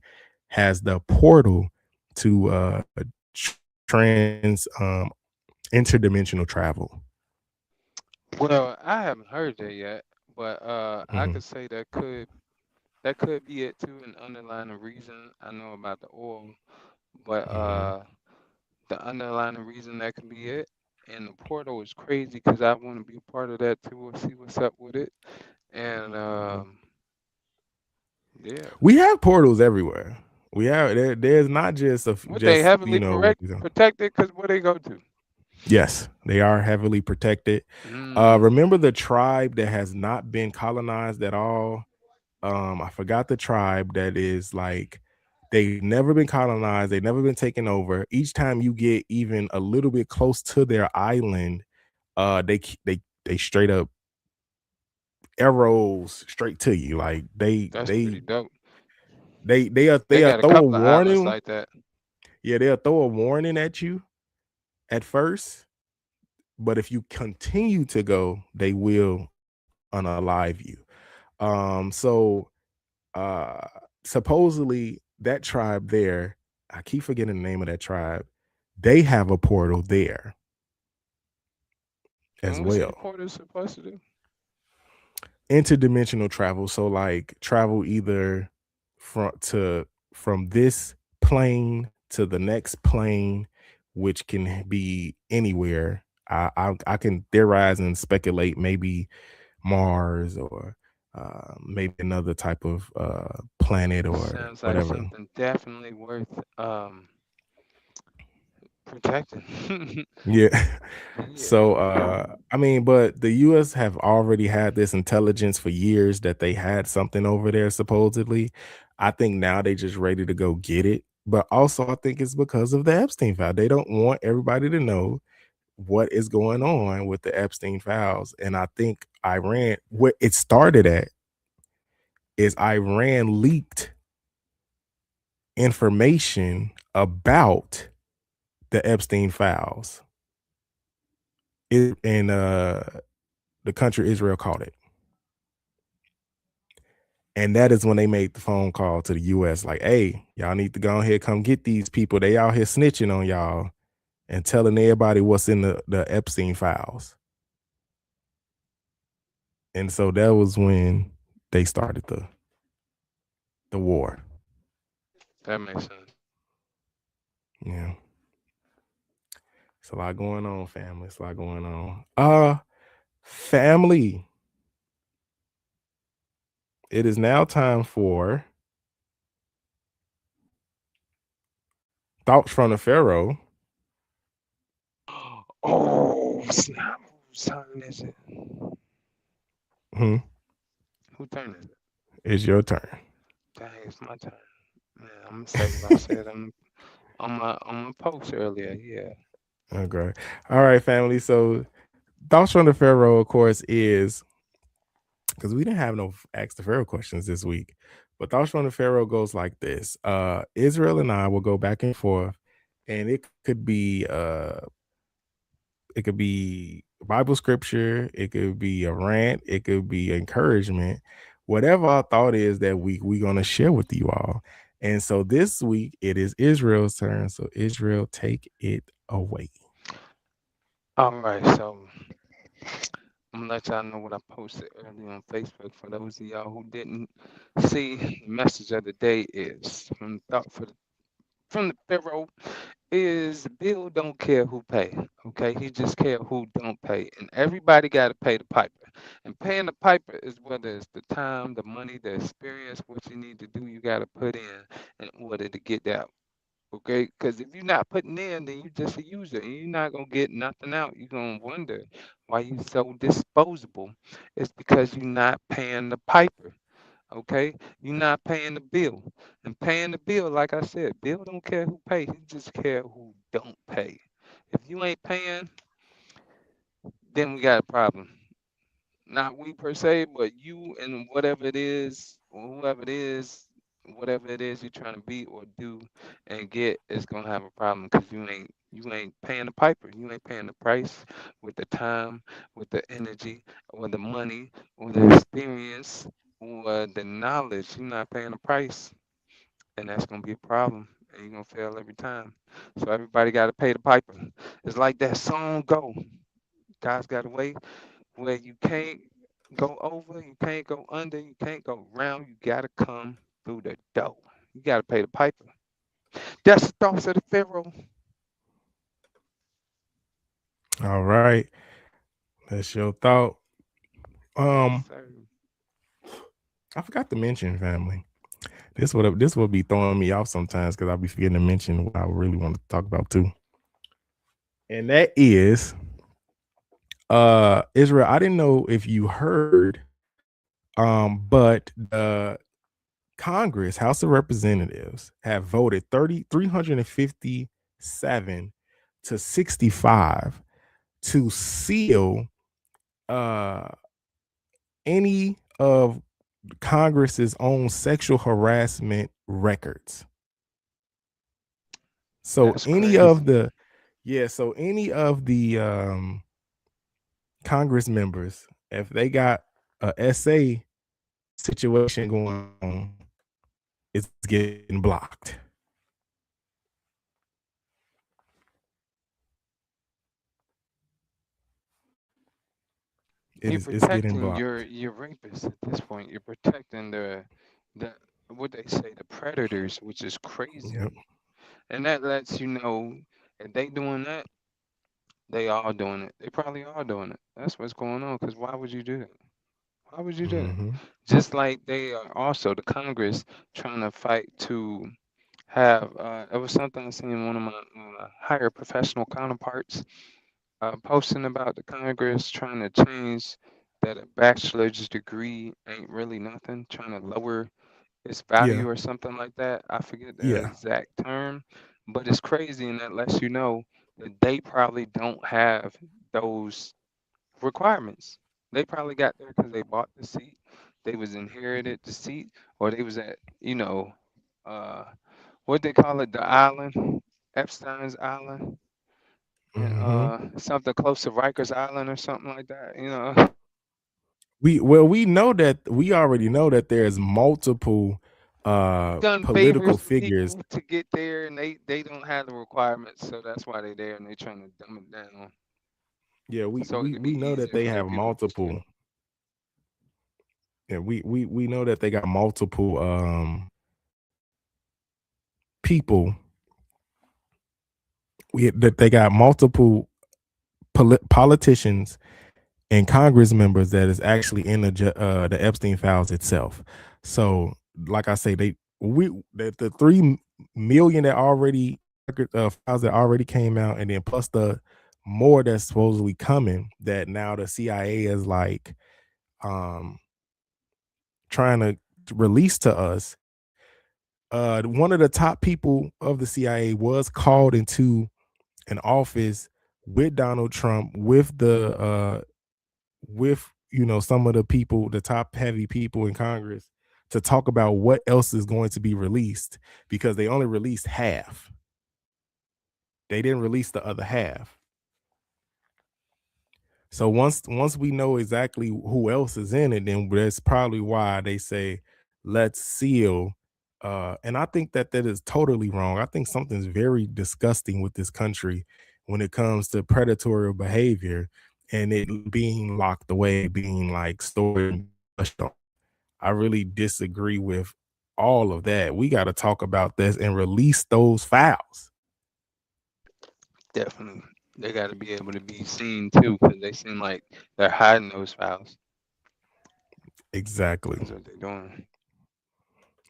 has the portal to trans interdimensional travel. Well, I haven't heard that yet, but I Mhm, could say that could be it too, an underlying reason. I know about the oil, but mhm. the underlying reason that could be it. And the portal is crazy because I want to be a part of that too or see what's up with it. And yeah, We have portals everywhere. We have there's not just what they just heavily protected because where they go to? yes, they are heavily protected. Mm, Remember the tribe that has not been colonized at all? I forgot the tribe that is like they've never been colonized, they've never been taken over. Each time you get even a little bit close to their island, they straight up arrows straight to you. Like they that's they pretty dope. They they'll got a throw a couple of islands warning. like that. Yeah, they'll throw a warning at you at first, but if you continue to go, they will unalive you. So uh supposedly that tribe there, I keep forgetting the name of that tribe, they have a portal there as And what's well. these portals supposed to do? Interdimensional travel, so like travel either from this plane to the next plane, which can be anywhere. I can theorize and speculate, maybe Mars or maybe another type of planet or Sounds like whatever. something definitely worth protecting. Yeah. Yeah. So I mean, but the US have already had this intelligence for years that they had something over there supposedly. I think now they just ready to go get it. But also I think it's because of the Epstein file. They don't want everybody to know what is going on with the Epstein files. And I think Iran, what it started at is Iran leaked information about the Epstein files. And the country Israel caught it. And that is when they made the phone call to the US, like, hey, y'all need to go ahead, come get these people. They out here snitching on y'all and telling everybody what's in the Epstein files. And so that was when they started the war. That makes sense. Yeah, it's a lot going on, family. It's a lot going on. Family. It is now time for thoughts from the Pharaoh. Oh, snap. Whose turn is it? Hmm. Who turn is it? It's your turn. Dang, it's my turn. Man, I'm gonna say what I said on my post earlier. Yeah. Okay. All right, family. So thoughts from the Pharaoh, of course, is because we didn't have no ask the Pharaoh questions this week. But thoughts from the Pharaoh goes like this. Israel and I will go back and forth, and it could be Bible scripture, it could be a rant, it could be encouragement. Whatever our thought is that we're gonna share with you all. And so this week it is Israel's turn. So Israel, take it away. All right, so I'm gonna let y'all know what I posted earlier on Facebook. For those of y'all who didn't see, the message of the day is from the Pharaoh is Bill don't care who pay. Okay, he just care who don't pay, and everybody got to pay the piper. And paying the piper is whether it's the time, the money, the experience, what you need to do. You got to put in order to get that. Okay, because if you're not putting in, then you're just a user, and you're not gonna get nothing out. You're gonna wonder why you so disposable. It's because you're not paying the piper. Okay, you're not paying the bill, and paying the bill, like I said, Bill don't care who pay. He just care who don't pay. If you ain't paying, then we got a problem. Not we per se, but you and whatever it is, or whoever whatever it is you're trying to be or do and get is gonna have a problem because you ain't paying the piper. You ain't paying the price with the time, with the energy, or the money, or the experience, or the knowledge. You're not paying the price, and that's gonna be a problem. And you're gonna fail every time. So everybody gotta pay the piper. It's like that song go. God's got a way where you can't go over, you can't go under, you can't go round. You gotta come through the door. You gotta pay the piper. That's the thoughts of the Pharaoh. All right. That's your thought. Yes, Um, sir. I forgot to mention, family. This will be throwing me off sometimes because I'll be forgetting to mention what I really want to talk about too. And that is Israel. I didn't know if you heard, but the Congress, House of Representatives, have voted 357 to 65 to seal uh any of Congress's own sexual harassment records. So That's any of crazy. the so any of the Congress members, if they got a SA situation going on, it's getting blocked. You're It's getting protecting your blocked. your rapists at this point. You're protecting the what they say, the predators, which is crazy. Yep. And that lets you know if they doing that, they all doing it. They probably are doing it. That's what's going on. Because why would you do that? Why would you do that? Mm-hmm. Just like they are also the Congress trying to fight to have. It was something I seen one of my higher professional counterparts posting about the Congress trying to change that a bachelor's degree ain't really nothing, trying to lower its Yeah. value or something like that. I forget the Yeah. exact term, but it's crazy, and that lets you know that they probably don't have those requirements. They probably got there because they bought the seat, they was inherited the seat, or they was at uh, what they call it, the island, Epstein's island, and Mm-hmm. something close to Rikers Island or something like that. We already know that there's multiple Done political favors for figures. people to get there, and they don't have the requirements, so that's why they're there, and they're trying to dumb it down Yeah, so it could we be know that easier they for their have people to get there. multiple. Yeah, we know that they got multiple people that they got multiple politicians and Congress members that is actually in the Epstein files itself. So, like I say, the 3 million that already files that already came out, and then plus the more that's supposedly coming, that now the CIA is like um trying to release to us. One of the top people of the CIA was called into an office with Donald Trump, with some of the people, the top heavy people in Congress, to talk about what else is going to be released, because they only released half. They didn't release the other half. So once we know exactly who else is in it, then that's probably why they say let's seal. And I think that is totally wrong. I think something's very disgusting with this country when it comes to predatory behavior and it being locked away, being like stored and hushed on. I really disagree with all of that. We got to talk about this and release those files. Definitely. They got to be able to be seen too, because they seem like they're hiding those files. Exactly. That's what they're doing.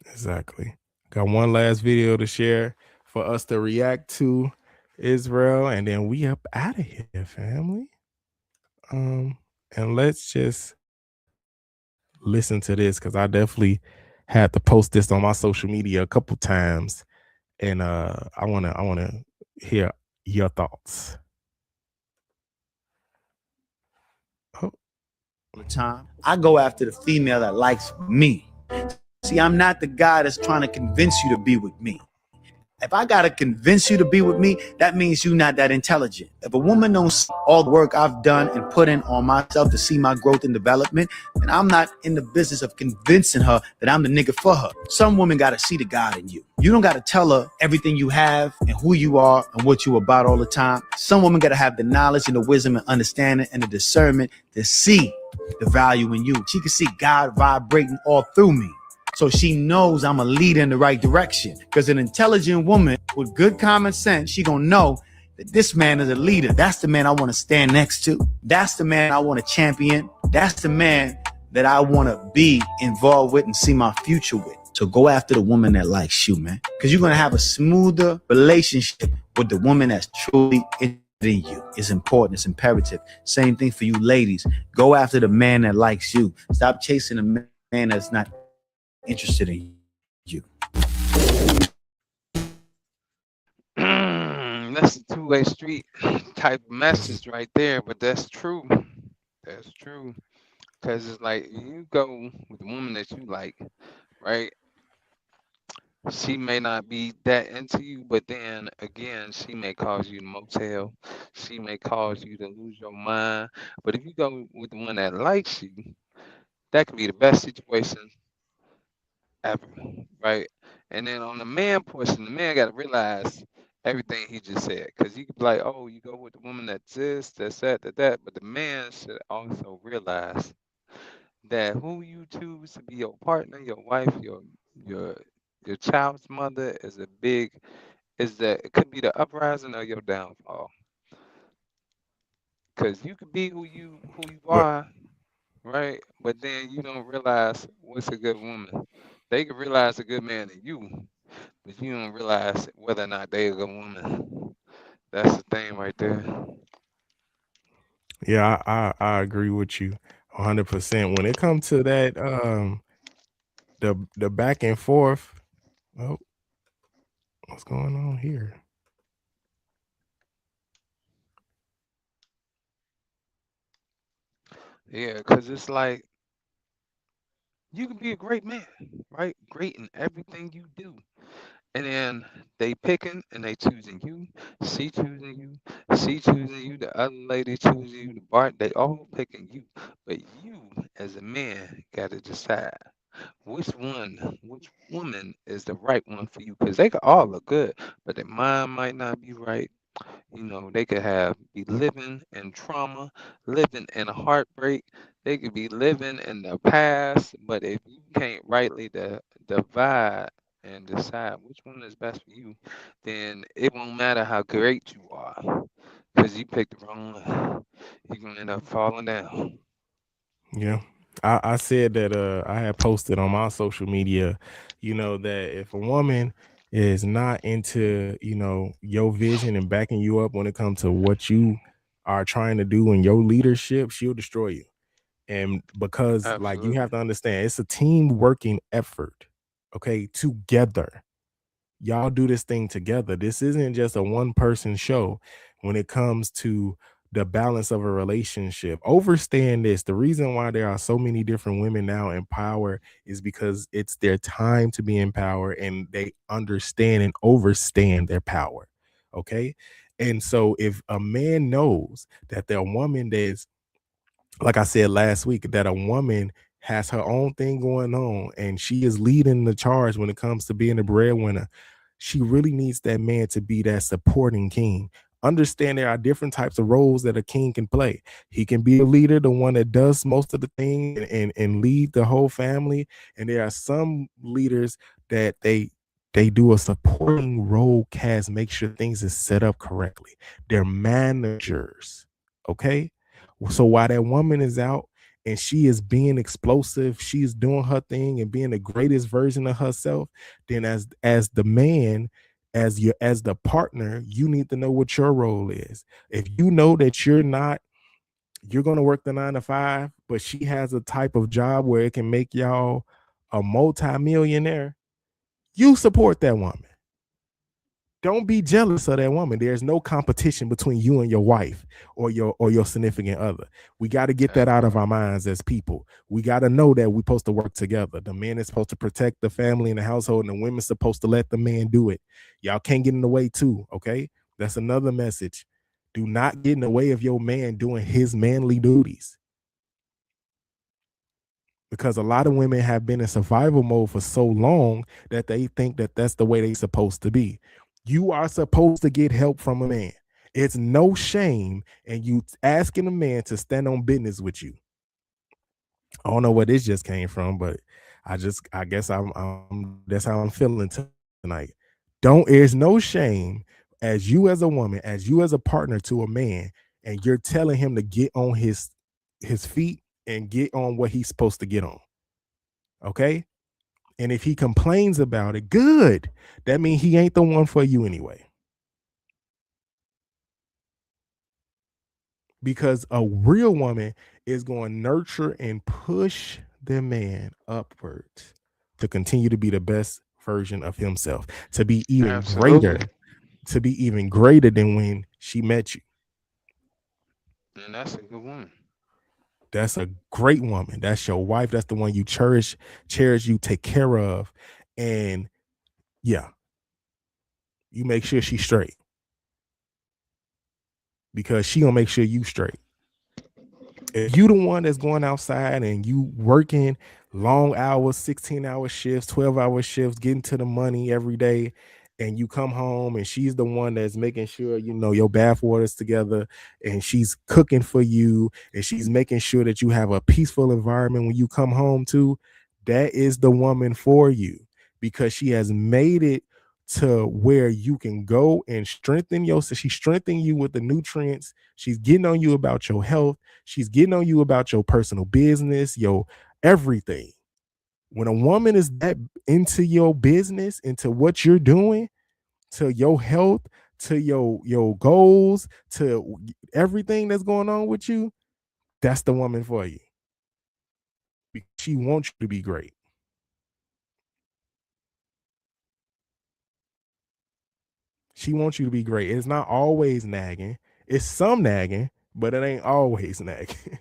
Exactly. Got one last video to share for us to react to, Israel, and then we up out of here, family. And let's just listen to this, because I definitely had to post this on my social media a couple times, and I wanna hear your thoughts. Oh. The time I go after the female that likes me. See, I'm not the guy that's trying to convince you to be with me. If I gotta convince you to be with me, that means you're not that intelligent. If a woman don't see all the work I've done and put in on myself to see my growth and development, then I'm not in the business of convincing her that I'm the nigga for her. Some women gotta see the God in you. You don't gotta tell her everything you have and who you are and what you about all the time. Some women gotta have the knowledge and the wisdom and understanding and the discernment to see the value in you. She can see God vibrating all through me. So she knows I'm a leader in the right direction. Because an intelligent woman with good common sense, she gonna know that this man is a leader. That's the man I want to stand next to. That's the man I want to champion. That's the man that I want to be involved with and see my future with. So go after the woman that likes you, man. Because you're gonna have a smoother relationship with the woman that's truly interested in you. It's important, it's imperative. Same thing for you ladies. Go after the man that likes you. Stop chasing a man that's not interested in you. That's a two-way street type message right there, but that's true. That's true. Because it's like you go with the woman that you like, right? She may not be that into you, but then again, she may cause you to motel. She may cause you to lose your mind. But if you go with the one that likes you, that could be the best situation ever, right? And then on the man portion, the man got to realize everything he just said, because you could be like, oh, you go with the woman that's this, that's that, but the man should also realize that who you choose to be your partner, your wife, your your child's mother is that it could be the uprising or your downfall. Because you could be who you What? are, right? But then you don't realize what's a good woman. They can realize a good man in you, but you don't realize whether or not they a good woman. That's the thing right there. Yeah, I agree with you 100%. When it comes to that, the back and forth. Oh, what's going on here? Yeah, because it's like you can be a great man, right? Great in everything you do. And then they picking and they choosing you. She choosing you. She choosing you. The other lady choosing you. The bar, they all picking you. But you, as a man, got to decide which woman is the right one for you. Because they could all look good, but their mind might not be right. They could be living in trauma, living in heartbreak. They could be living in the past, but if you can't rightly divide and decide which one is best for you, then it won't matter how great you are. hard. Because you picked the wrong one. You're going to end up falling down. Yeah. I said that I had posted on my social media, that if a woman is not into, your vision and backing you up when it comes to what you are trying to do in your leadership, she'll destroy you. And because like you have Absolutely. to understand, it's a team working effort, okay, together. Y'all do this thing together. This isn't just a one person show when it comes to the balance of a relationship. Overstand this. The reason why there are so many different women now in power is because it's their time to be in power and they understand and overstand their power. Okay. And so if a man knows that the woman that's, like I said last week, that a woman has her own thing going on and she is leading the charge when it comes to being a breadwinner, she really needs that man to be that supporting king. Understand there are different types of roles that a king can play. He can be a leader, the one that does most of the thing and lead the whole family. And there are some leaders that they do a supporting role cast, make sure things is set up correctly. They're managers. Okay. So while that woman is out and she is being explosive, she's doing her thing and being the greatest version of herself, then as the man, as the partner, you need to know what your role is. If you know that you're going to work the 9 to 5, but she has a type of job where it can make y'all a multi-millionaire, you support that woman. Don't be jealous of that woman. There's no competition between you and your wife or your significant other. We got to get that out of our minds as people. We got to know that we're supposed to work together. The man is supposed to protect the family and the household, and the women's supposed to let the man do it. Y'all can't get in the way too, okay? That's another message. Do not get in the way of your man doing his manly duties. Because a lot of women have been in survival mode for so long that they think that that's the way they're supposed to be. You are supposed to get help from a man. It's no shame in you asking a man to stand on business with you. I don't know where this just came from, but I guess I'm that's how I'm feeling tonight. There's no shame as you as a woman, as you as a partner to a man, and you're telling him to get on his feet and get on what he's supposed to get on. Okay? And if he complains about it, good. That means he ain't the one for you anyway. Because a real woman is going to nurture and push the man upwards to continue to be the best version of himself, to be even greater, Absolutely. than when she met you. And that's a good one. That's a great woman. That's your wife. That's the one you cherish, you take care of. And yeah, you make sure she's straight because she gonna make sure you straight. If you the one that's going outside and you working long hours, 16-hour shifts, 12-hour shifts, getting to the money every day, and you come home and she's the one that's making sure your bath water's together and she's cooking for you and she's making sure that you have a peaceful environment when you come home too, that is the woman for you because she has made it to where you can go and strengthen yourself. She's strengthening you with the nutrients. She's getting on you about your health. She's getting on you about your personal business, your everything. When a woman is that into your business, into what you're doing, to your health, to your goals, to everything that's going on with you, that's the woman for you. She wants you to be great. She wants you to be great. It's not always nagging. It's some nagging, but it ain't always nagging.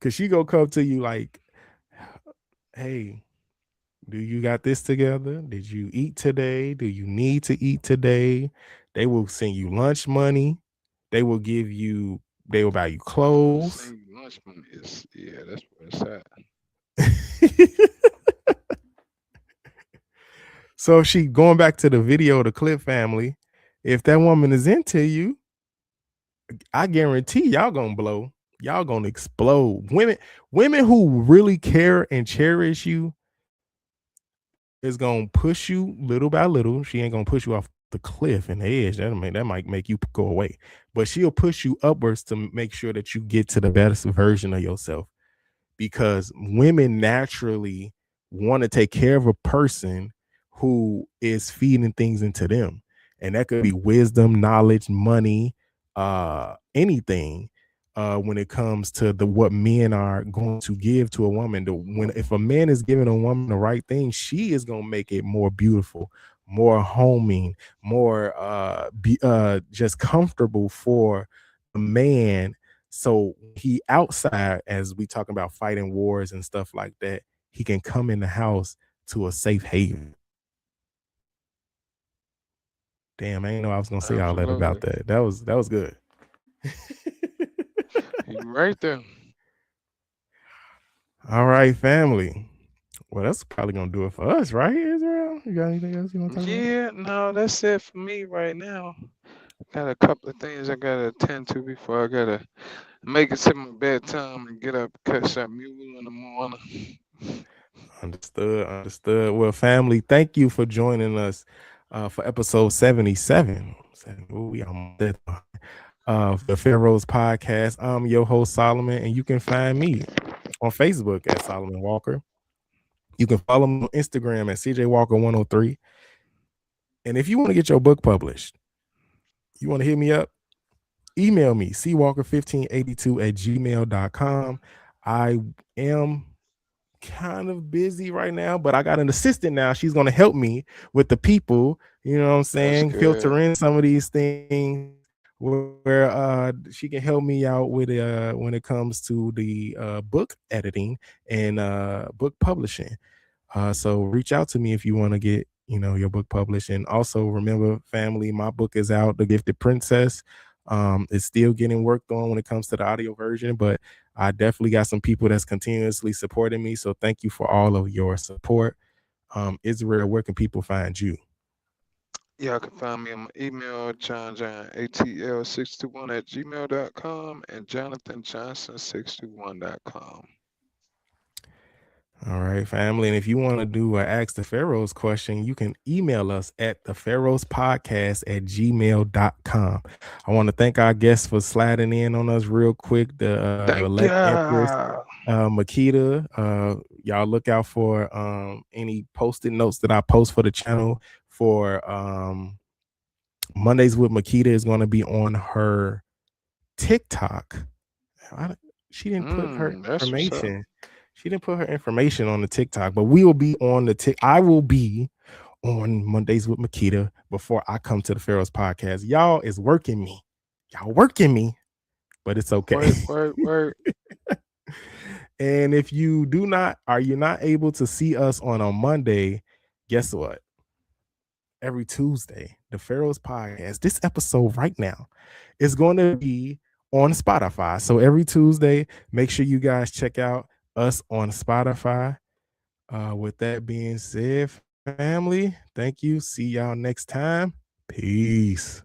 Cause she gonna come to you like, hey, do you got this together? Did you eat today? Do you need to eat today? They will send you lunch money. They will they will buy you clothes. Saying lunch money is, yeah, that's where it's at. So she going back to the video, the clip family. If that woman is into you, I guarantee y'all gonna blow. Y'all gonna explode. Women who really care and cherish you is gonna push you little by little. She ain't gonna push you off the cliff and the edge. That might make you go away. But she'll push you upwards to make sure that you get to the best version of yourself. Because women naturally want to take care of a person who is feeding things into them. And that could be wisdom, knowledge, money, anything. When it comes to the what men are going to give to a woman, if a man is giving a woman the right thing, she is going to make it more beautiful, more homing, more just comfortable for the man. So he outside, as we talking about fighting wars and stuff like that, he can come in the house to a safe haven. Damn, I didn't know I was gonna say all that about Absolutely. that. That was good. You right there. All right, family. Well, that's probably gonna do it for us, right, Israel? You got anything else you want to talk about? Yeah, no, that's it for me right now. Got a couple of things I gotta attend to before I gotta make it to my bedtime and get up, catch that mule in the morning. Understood. Well, family, thank you for joining us for episode 77. Ooh, we almost there. The Pharaohs Podcast. I'm your host, Solomon, and you can find me on Facebook at Solomon Walker. You can follow me on Instagram at CJ Walker 103. And if you want to get your book published, you want to hit me up, email me, cwalker1582@gmail.com. I am kind of busy right now, but I got an assistant now. She's going to help me with the people, you know what I'm That's saying, good. filter in some of these things where she can help me out with when it comes to the book editing and book publishing. So reach out to me if you want to get, your book published. And also remember, family, my book is out, The Gifted Princess. It's still getting worked on when it comes to the audio version, but I definitely got some people that's continuously supporting me. So thank you for all of your support. Israel, where can people find you? Y'all can find me on my email, johnjohnatl621@gmail.com and jonathanjohnson621.com. All right, family. And if you want to do an Ask the Pharaohs question, you can email us at thepharaohspodcast@gmail.com. I want to thank our guests for sliding in on us real quick. The Thank elect Empress, ya. Makita. Y'all look out for any posted notes that I post for the channel for Mondays with Makita is going to be on her TikTok. She didn't put her That's what's up. information. She didn't put her information on the TikTok, but we will be on the I will be on Mondays with Makita before I come to the Pharaohs Podcast. Y'all is working me. Y'all working me, but it's okay. Word. And if you you're not able to see us on a Monday, guess what? Every Tuesday, the Pharaohs Podcast, this episode right now is going to be on Spotify. So every Tuesday, make sure you guys check out us on Spotify. With that being said, family, thank you. See y'all next time. Peace.